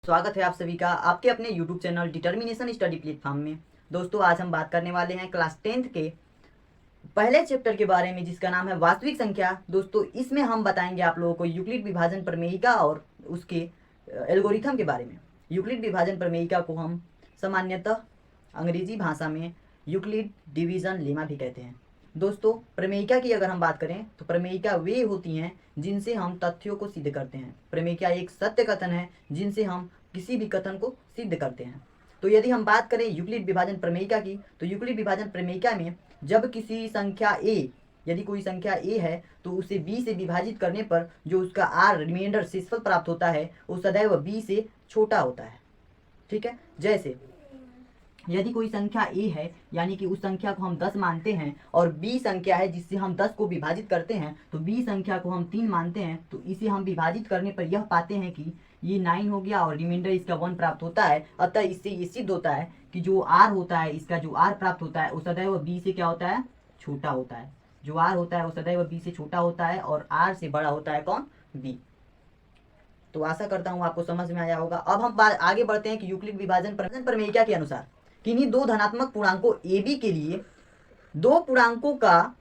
स्वागत है आप सभी का आपके अपने YouTube channel determination study platform में। दोस्तों आज हम बात करने वाले हैं क्लास 10th के पहले चैप्टर के बारे में जिसका नाम है वास्तविक संख्या। दोस्तों इसमें हम बताएंगे आप लोगों को यूक्लिड विभाजन प्रमेयिका और उसके एल्गोरिथम के बारे में। यूक्लिड विभाजन प्रमेयिका को हम सामान्यतः अंग्रेजी भाषा में यूक्लिड डिवीजन लेमा भी कहते हैं। दोस्तों प्रमेयिका की अगर हम बात करें तो प्रमेयिका वे होती हैं जिनसे हम तथ्यों को सिद्ध करते हैं। प्रमेयिका एक सत्य कथन है जिनसे हम किसी भी कथन को सिद्ध करते हैं। तो यदि हम बात करें यूक्लिड विभाजन प्रमेयिका की तो यूक्लिड विभाजन प्रमेयिका में जब किसी संख्या ए यदि कोई संख्या ए है तो उसे बी से विभाजित करने पर जो उसका आर रिमाइंडर शेषफल प्राप्त होता है वो सदैव बी से छोटा होता है। ठीक है, जैसे यदि कोई संख्या ए है यानी कि उस संख्या को हम 10 मानते हैं और बी संख्या है जिससे हम 10 को विभाजित करते हैं तो बी संख्या को हम 3 मानते हैं, तो इसे हम विभाजित करने पर यह पाते हैं कि ये 9 हो गया और रिमाइंडर इसका 1 प्राप्त होता है। अतः इससे ये सिद्ध होता है कि जो आर होता है, इसका जो आर प्राप्त होता है वो सदैव बी से क्या होता है, छोटा होता है। जो आर होता है वो सदैव बी से छोटा होता है और आर से बड़ा होता है कौन, बी। तो आशा करता हूँ आपको समझ में आया होगा। अब हम आगे बढ़ते हैं कि यूक्लिड विभाजन प्रमेयिका के अनुसार किन्हीं दो धनात्मक पूर्णांकों ए बी के लिए दो पूर्णांकों का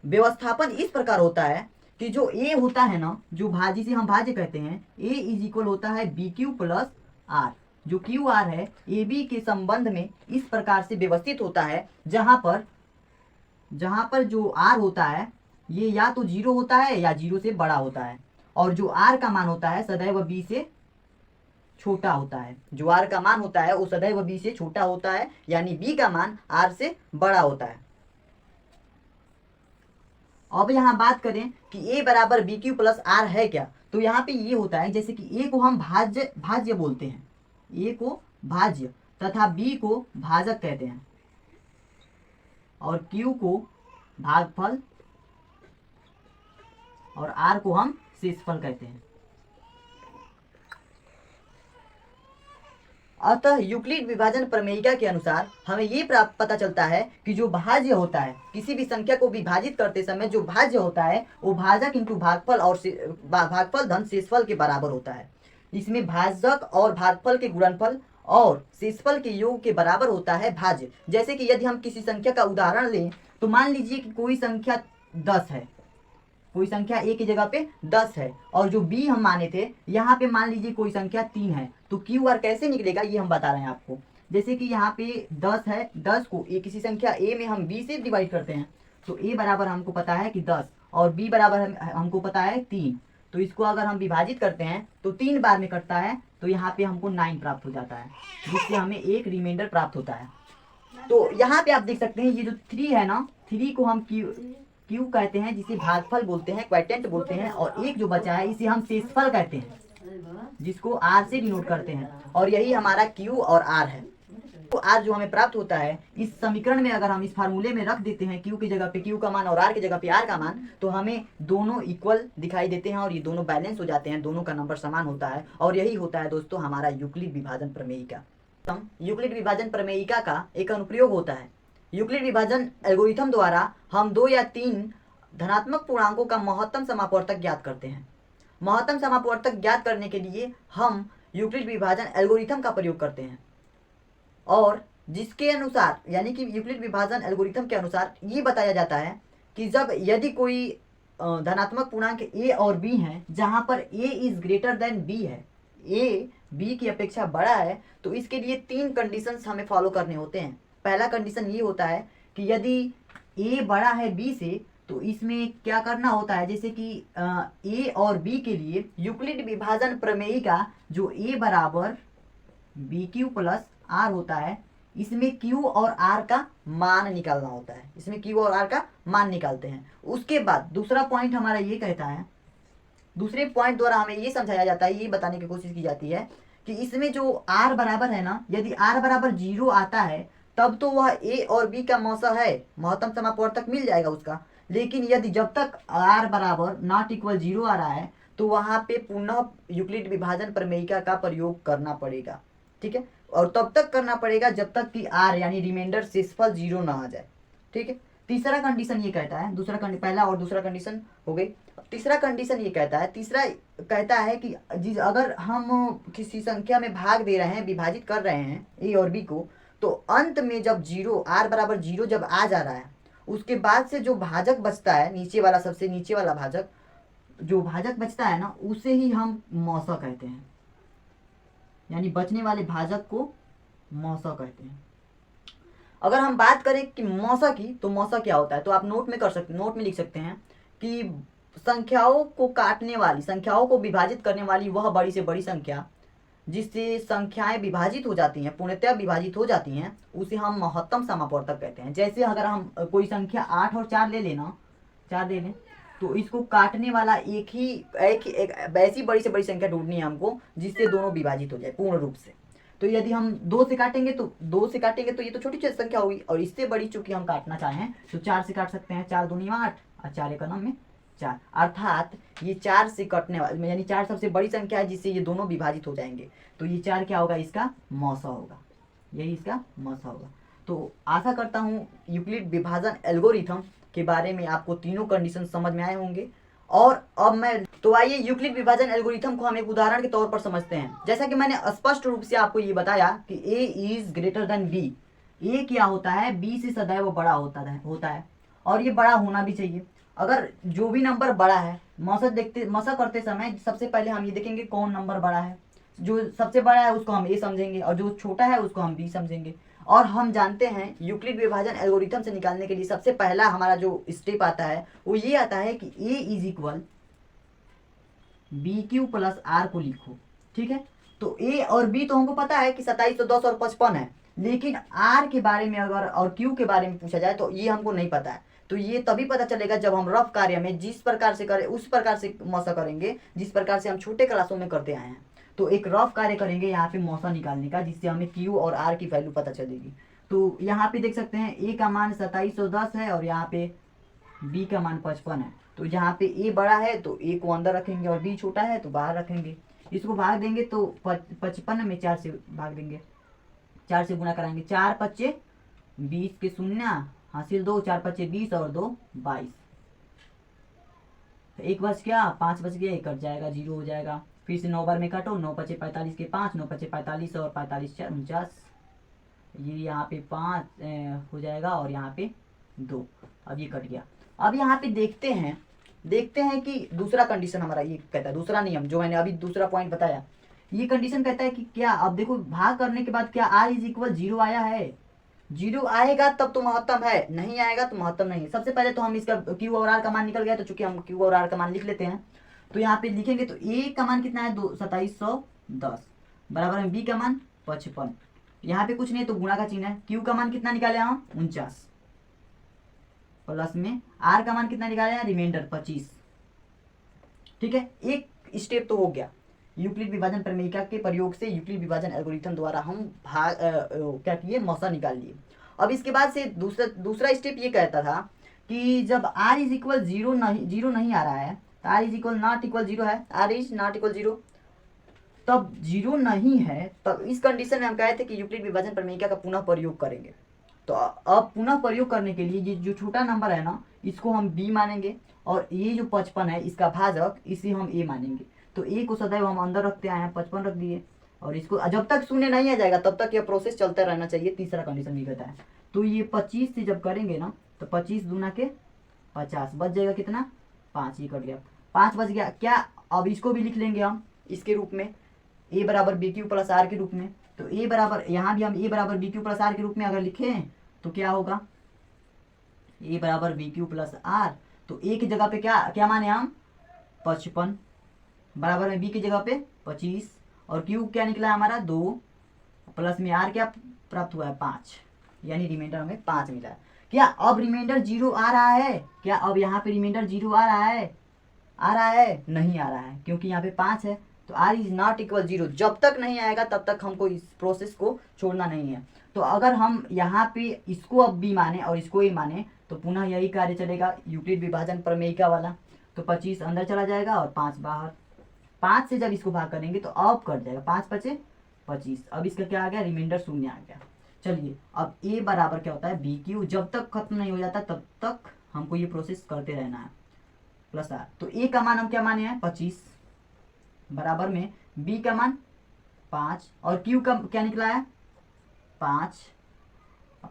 व्यवस्थापन इस प्रकार होता है कि जो ए होता है ना, जो जिसे हम भाज्य कहते हैं, ए इज इक्वल होता है बी क्यू प्लस आर। जो क्यू आर है ए बी के संबंध में इस प्रकार से व्यवस्थित होता है जहां पर जो आर होता है ये या तो 0 होता है या 0 से बड़ा होता है और जो आर का मान होता है सदैव बी से छोटा होता है। जो आर का मान होता है वो सदैव बी से छोटा होता है, यानी बी का मान आर से बड़ा होता है। अब यहां बात करें कि ए बराबर बी क्यू प्लस आर है क्या, तो यहाँ पे ये होता है जैसे कि ए को हम भाज्य बोलते हैं, ए को भाज्य तथा बी को भाजक कहते हैं और क्यू को भागफल और आर को हम शेषफल कहते हैं। अतः यूक्लिड विभाजन प्रमेयिका के अनुसार हमें ये पता चलता है कि जो भाज्य होता है, किसी भी संख्या को विभाजित करते समय जो भाज्य होता है वो भाजक इंटू भागफल और भागफल धन शेषफल के बराबर होता है। इसमें भाजक और भागफल के गुणनफल और शेषफल के योग के बराबर होता है भाज्य। जैसे कि यदि हम किसी संख्या का उदाहरण लें तो मान लीजिए कि कोई संख्या 10 है, कोई संख्या ए की जगह पे 10 है और जो बी हम माने थे यहाँ पे मान लीजिए कोई संख्या 3 है, तो क्यू आर कैसे निकलेगा ये हम बता रहे हैं आपको। जैसे कि यहाँ पे 10 है, 10 को किसी संख्या ए में हम बी से डिवाइड करते हैं तो ए बराबर हमको पता है कि 10 और बी बराबर हमको पता है 3। तो इसको अगर हम विभाजित करते हैं तो 3 बार में कटता है तो यहाँ पे हमको 9 प्राप्त हो जाता है, जिससे हमें एक रिमाइंडर प्राप्त होता है। तो यहाँ पे आप देख सकते हैं ये जो 3 है ना, 3 को हम क्यू कहते हैं जिसे भागफल बोलते हैं, क्वोटिएंट बोलते हैं, और एक जो बचा है इसे हम शेषफल कहते हैं जिसको आर से डिनोट करते हैं और यही हमारा क्यू और आर है। तो आर जो हमें प्राप्त होता है इस समीकरण में अगर हम इस फार्मूले में रख देते हैं क्यू की जगह पे क्यू का मान और आर की जगह पे आर का मान, तो हमें दोनों इक्वल दिखाई देते हैं और ये दोनों बैलेंस हो जाते हैं, दोनों का नंबर समान होता है और यही होता है दोस्तों हमारा यूक्लिड विभाजन प्रमेयिका। यूक्लिड विभाजन प्रमेयिका का एक अनुप्रयोग होता है। यूक्लिड विभाजन एल्गोरिथम द्वारा हम 2 या 3 धनात्मक पूर्णांकों का महत्तम समापवर्तक ज्ञात करते हैं। महत्तम समापवर्तक ज्ञात करने के लिए हम यूक्लिड विभाजन एल्गोरिथम का प्रयोग करते हैं और जिसके अनुसार यानी कि यूक्लिड विभाजन एल्गोरिथम के अनुसार ये बताया जाता है कि यदि कोई धनात्मक पूर्णांक ए और बी हैं जहां पर ए इज ग्रेटर देन बी है, ए बी की अपेक्षा बड़ा है, तो इसके लिए 3 कंडीशंस हमें फॉलो करने होते हैं। पहला कंडीशन ये होता है कि यदि ए बड़ा है बी से तो इसमें क्या करना होता है, जैसे कि ए और बी के लिए यूक्लिड विभाजन प्रमेयिका जो ए बराबर बी क्यू प्लस आर होता है, इसमें क्यू और आर का मान निकालना होता है। इसमें क्यू और आर का मान निकालते हैं। उसके बाद दूसरा पॉइंट हमारा ये कहता है, दूसरे पॉइंट द्वारा हमें ये समझाया जाता है, ये बताने की कोशिश की जाती है कि इसमें जो आर बराबर है ना, यदि आर बराबर 0 आता है तब तो वह ए और बी का मौसा है, महत्तम समापवर्तक मिल जाएगा उसका। लेकिन यदि जब तक आर बराबर नॉट इक्वल 0 आ रहा है तो वहां पे पुनः यूक्लिड विभाजन प्रमेयिका का प्रयोग करना पड़ेगा। ठीक है, और तब तक करना पड़ेगा जब तक कि आर यानी रिमाइंडर शेषफल 0 ना आ जाए। ठीक है, तीसरा कंडीशन ये कहता है, पहला और दूसरा कंडीशन हो गई। तीसरा कंडीशन ये कहता है, तीसरा कहता है कि अगर हम किसी संख्या में भाग दे रहे हैं, विभाजित कर रहे हैं ए और बी को, तो अंत में जब जीरो, आर बराबर जीरो जब आ जा रहा है, उसके बाद से जो भाजक बचता है, नीचे वाला, सबसे नीचे वाला भाजक, जो भाजक बचता है ना, उसे ही हम मौसा कहते हैं, यानी बचने वाले भाजक को मौसा कहते हैं। अगर हम बात करें कि मौसा की, तो मौसा क्या होता है, तो आप नोट में लिख सकते हैं कि संख्याओं को काटने वाली, संख्याओं को विभाजित करने वाली वह बड़ी से बड़ी संख्या जिससे संख्याएं विभाजित हो जाती हैं, पूर्णतः विभाजित हो जाती हैं, उसे हम महत्तम समापवर्तक कहते हैं। जैसे अगर हम कोई संख्या 8 और 4 ले लेना, 4 ले लें, तो इसको काटने वाला एक ऐसी बड़ी से बड़ी संख्या ढूंढनी है हमको जिससे दोनों विभाजित हो जाए पूर्ण रूप से। तो यदि हम 2 से काटेंगे तो ये तो छोटी संख्या होगी, और इससे बड़ी चूंकि हम काटना चाहें तो 4 से काट सकते हैं। 4 दूनी 8 और 4 एक नम में 4, अर्थात ये 4 से कटने वाले, यानी 4 सबसे बड़ी संख्या है जिससे ये दोनों विभाजित हो जाएंगे। तो ये 4 क्या होगा, इसका मौसा होगा, यही इसका मौसा होगा। तो आशा करता हूँ यूक्लिड विभाजन एल्गोरिथम के बारे में आपको तीनों कंडीशन समझ में आए होंगे। और अब तो आइए यूक्लिड विभाजन एल्गोरिथम को हम एक उदाहरण के तौर पर समझते हैं। जैसा कि मैंने स्पष्ट रूप से आपको ये बताया कि A is greater than B, ए क्या होता है, बी से सदैव बड़ा होता है, और ये बड़ा होना भी चाहिए। अगर जो भी नंबर बड़ा है, मौसा करते समय सबसे पहले हम ये देखेंगे कौन नंबर बड़ा है। जो सबसे बड़ा है उसको हम ए समझेंगे, और जो छोटा है उसको हम बी समझेंगे। और हम जानते हैं यूक्लिड विभाजन एल्गोरिथम से निकालने के लिए सबसे पहला हमारा जो स्टेप आता है वो ये आता है कि A is equal B Q plus R को लिखो। ठीक है, तो ए और बी तो हमको पता है कि 2710 और 55 है, लेकिन आर के बारे में अगर और क्यू के बारे में पूछा जाए तो ये हमको नहीं पता है। तो ये तभी पता चलेगा जब हम रफ कार्य में जिस प्रकार से करें उस प्रकार से मौसा करेंगे जिस प्रकार से हम छोटे क्लासों में करते आए हैं। तो एक रफ कार्य करेंगे यहाँ पे मौसा निकालने का, जिससे हमें क्यू और आर की वैल्यू पता चलेगी। तो यहाँ पे देख सकते हैं ए का मान 2710 है और यहाँ पे बी का मान 55 है। तो जहाँ पे ए बड़ा है तो ए को अंदर रखेंगे और बी छोटा है तो बाहर रखेंगे। इसको भाग देंगे तो 55 में 4 से भाग देंगे, 4 से गुणा कराएंगे, 4 पच्चे 20 के शून्य हासिल 2, 4 पच्चे 20 और 2 22। एक बच गया, 5 बच गया, एक कट जाएगा, 0 हो जाएगा। फिर से 9 बार में काटो, 9 पच्चे 45 के 5, 9 पच्चे 45 और 45 4 49, ये यहाँ पे 5 हो जाएगा और यहाँ पे 2। अब ये कट गया। अब यहाँ पे देखते हैं कि दूसरा कंडीशन हमारा ये कहता है, दूसरा नियम जो मैंने अभी दूसरा पॉइंट बताया, ये कंडीशन कहता है कि क्या, अब देखो भाग करने के बाद क्या आर इज इक्वल 0 आया है। 0 आएगा तब तो महत्तम है, नहीं आएगा तो महत्तम नहीं है। सबसे पहले तो हम इसका क्यू और आर का मान निकल गया, तो चूंकि हम क्यू और आर का मान लिख लेते हैं तो यहाँ पे लिखेंगे तो ए का मान कितना है 2710 बराबर में बी का मान 55, यहाँ पे कुछ नहीं तो गुणा का चिन्ह है। क्यू का मान कितना निकाले हम 49 प्लस में आर का मान कितना निकाले हैं रिमाइंडर 25। ठीक है, एक स्टेप तो हो गया। यूक्लिड विभाजन प्रमेयिका के प्रयोग से यूक्लिड विभाजन एल्गोरिथम द्वारा हम क्या किए, मौसा निकाल लिए। अब इसके बाद से दूसरा स्टेप ये कहता था कि जब r इज इक्वल 0 नहीं आ रहा है, तो r is equal not equal 0 है, r इज नॉट इक्वल 0, तब 0 नहीं है, तब इस कंडीशन में हम कहे थे कि यूक्लिड विभाजन प्रमेयिका का पुनः प्रयोग करेंगे। तो अब पुनः प्रयोग करने के लिए ये जो छोटा नंबर है ना, इसको हम b मानेंगे, और ये जो 55 है इसका भाजक इसे हम a मानेंगे। तो a को सदैव हम अंदर रखते आए हैं, 55 रख दिए, और इसको जब तक शून्य नहीं आ जाएगा तब तक यह प्रोसेस चलता रहना चाहिए। तीसरा कंडीशन भी कहता है। तो ये 25 से जब करेंगे ना तो 25 दूना के 50 बच जाएगा कितना 5, ये कट गया, 5 बच गया। क्या अब इसको भी लिख लेंगे हम इसके रूप में, a बराबर बी क्यू प्लस आर के रूप में। तो a बराबर, यहाँ भी हम a बराबर बी क्यू प्लस आर के रूप में अगर लिखें तो क्या होगा, a बराबर बी क्यू प्लस आर, तो a की जगह पे क्या माने हम 55 बराबर में b की जगह पे 25, और q क्या निकला है हमारा 2, प्लस में r क्या प्राप्त हुआ है 5, यानी रिमाइंडर हमें 5 मिला है। क्या अब रिमाइंडर 0 आ रहा है, क्या अब यहाँ पे रिमाइंडर 0 आ रहा है, नहीं आ रहा है, क्योंकि यहाँ पे 5 है। तो r इज नॉट इक्वल 0, जब तक नहीं आएगा तब तक हमको इस प्रोसेस को छोड़ना नहीं है। तो अगर हम यहाँ पे इसको अब b माने और इसको a माने तो पुनः यही कार्य चलेगा यूक्लिड विभाजन प्रमेयिका वाला। तो 25 अंदर चला जाएगा और 5 बाहर। 5 से जब इसको भाग करेंगे तो अब कट जाएगा, 5 पचे 25। अब इसका क्या आ गया, रिमाइंडर 0 आ गया। चलिए अब ए बराबर क्या होता है बी क्यू, जब तक खत्म नहीं हो जाता तब तक हमको ये प्रोसेस करते रहना है, प्लस आर। तो ए का मान हम क्या माने हैं 25, बराबर में बी का मान 5 और क्यू का क्या निकला है 5,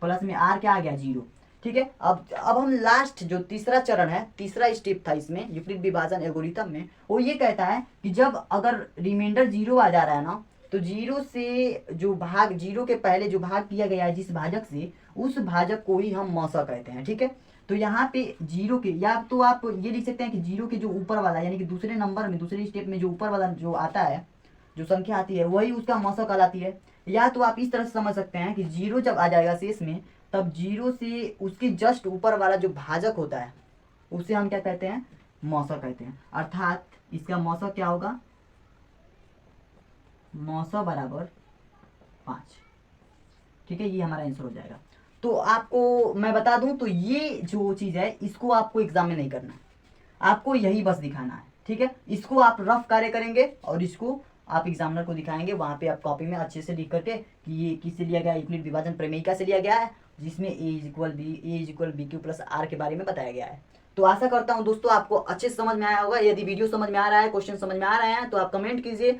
प्लस में आर क्या आ गया 0। ठीक है, अब हम लास्ट जो तीसरा चरण है, तीसरा स्टेप था इसमें विपरीत विभाजन एल्गोरिथम में, वो ये कहता है कि जब अगर रिमाइंडर 0 आ जा रहा है ना, तो 0 से जो भाग, 0 के पहले जो भाग किया गया है जिस भाजक से, उस भाजक को ही हम मौसा कहते हैं। ठीक है, तो यहाँ पे 0 के, या तो आप ये लिख सकते हैं कि 0 के जो ऊपर वाला यानी कि दूसरे नंबर में, दूसरे स्टेप में जो ऊपर वाला जो आता है, जो संख्या आती है वही उसका मौसा कहलाती है। या तो आप इस तरह से समझ सकते हैं कि 0 जब आ जाएगा शेष में, तब 0 से उसके जस्ट ऊपर वाला जो भाजक होता है उसे हम क्या कहते हैं मौसा कहते हैं। अर्थात इसका मौसा क्या होगा, मौसा बराबर 5। ठीक है, ये हमारा आंसर हो जाएगा। तो आपको मैं बता दूं तो ये जो चीज़ है इसको आपको एग्जाम में नहीं करना है, आपको यही बस दिखाना है। ठीक है, इसको आप रफ कार्य करेंगे और इसको आप एग्जामिनर को दिखाएंगे, वहाँ पे आप कॉपी में अच्छे से लिख करके कि ये किससे लिया गया है, यूक्लिड विभाजन प्रमेयिका से लिया गया है, जिसमें A equal B Q plus R के बारे में बताया गया है। तो आशा करता हूँ दोस्तों आपको अच्छे से समझ में आया होगा। यदि वीडियो समझ में आ रहा है, क्वेश्चन समझ में आ रहे हैं, तो आप कमेंट कीजिए।